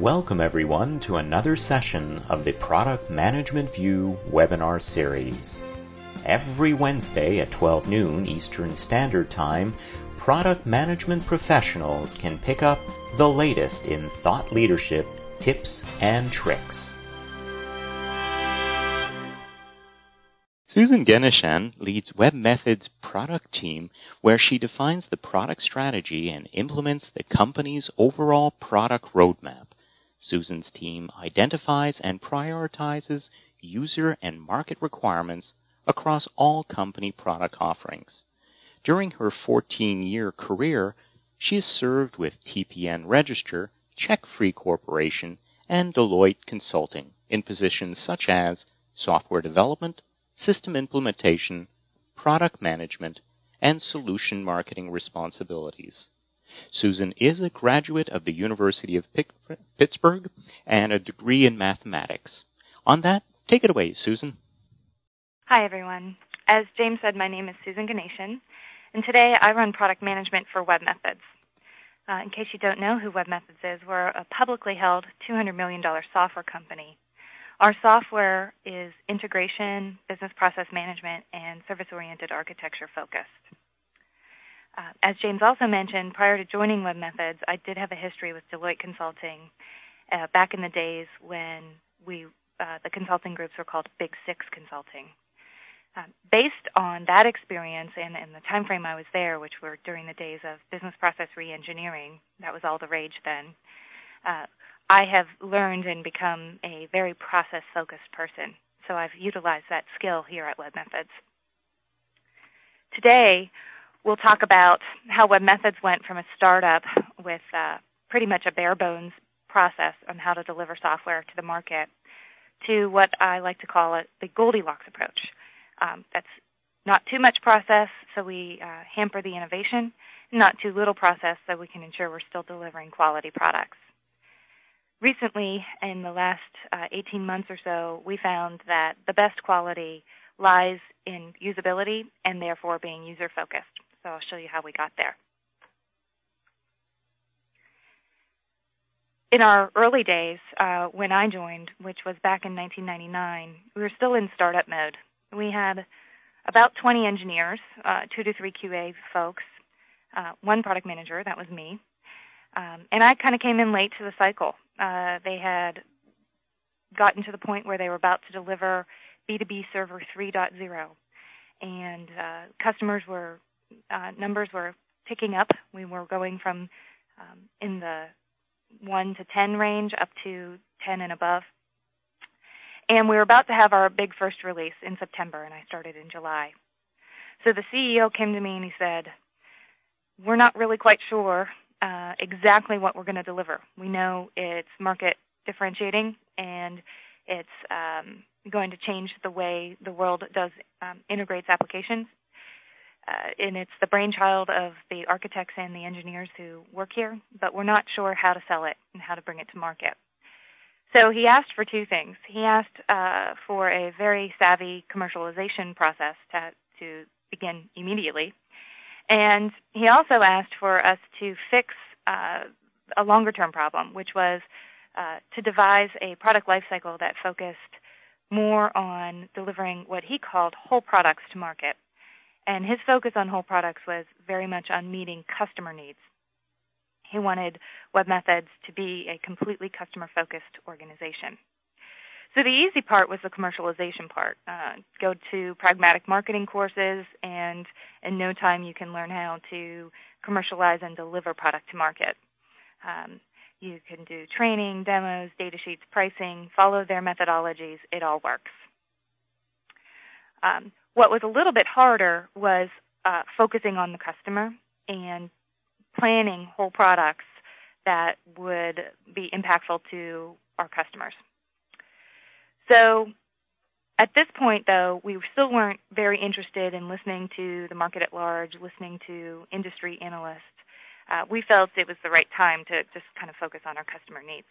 Welcome everyone to another session of the Product Management View webinar series. Every Wednesday at 12 noon Eastern Standard Time, product management professionals can pick up the latest in thought leadership, tips, and tricks. Susan Genishan leads webMethods' product team, where she defines the product strategy and implements the company's overall product roadmap. Susan's team identifies and prioritizes user and market requirements across all company product offerings. During her 14-year career, she has served with TPN Register, CheckFree Corporation, and Deloitte Consulting in positions such as software development, system implementation, product management, and solution marketing responsibilities. Susan is a graduate of the University of Pittsburgh and a degree in mathematics. On that, take it away, Susan. Hi, everyone. As James said, my name is Susan Genishan, and today I run product management for webMethods. In case you don't know who webMethods is, we're a publicly held $200 million software company. Our software is integration, business process management, and service-oriented architecture focused. As James also mentioned, prior to joining webMethods, I did have a history with Deloitte Consulting back in the days when the consulting groups were called Big Six Consulting. Based on that experience and the time frame I was there, which were during the days of business process reengineering, that was all the rage then, I have learned and become a very process-focused person. So I've utilized that skill here at webMethods. Today, we'll talk about how webMethods went from a startup with pretty much a bare-bones process on how to deliver software to the market to what I like to call it the Goldilocks approach. That's not too much process, so we hamper the innovation, not too little process, so we can ensure we're still delivering quality products. Recently, in the last 18 months or so, we found that the best quality lies in usability and therefore being user-focused. So I'll show you how we got there. In our early days, when I joined, which was back in 1999, we were still in startup mode. We had about 20 engineers, 2 to 3 QA folks, one product manager, that was me, and I kind of came in late to the cycle. They had gotten to the point where they were about to deliver B2B Server 3.0, and numbers were ticking up. We were going from in the 1 to 10 range up to 10 and above. And we were about to have our big first release in September, and I started in July. So the CEO came to me and he said, "We're not really quite sure exactly what we're going to deliver. We know it's market differentiating, and it's going to change the way the world integrates applications. And it's the brainchild of the architects and the engineers who work here, but we're not sure how to sell it and how to bring it to market." So he asked for two things. He asked for a very savvy commercialization process to begin immediately. And he also asked for us to fix a longer-term problem, which was to devise a product lifecycle that focused more on delivering what he called whole products to market. And his focus on whole products was very much on meeting customer needs. He wanted webMethods to be a completely customer-focused organization. So the easy part was the commercialization part. Go to pragmatic marketing courses, and in no time you can learn how to commercialize and deliver product to market. You can do training, demos, data sheets, pricing, follow their methodologies. It all works. What was a little bit harder was focusing on the customer and planning whole products that would be impactful to our customers. So at this point, though, we still weren't very interested in listening to the market at large, listening to industry analysts. We felt it was the right time to just kind of focus on our customer needs.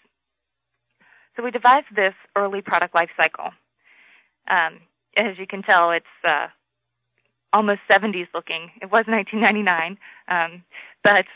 So we devised this early product life cycle. As you can tell, it's almost 70s looking. It was 1999, but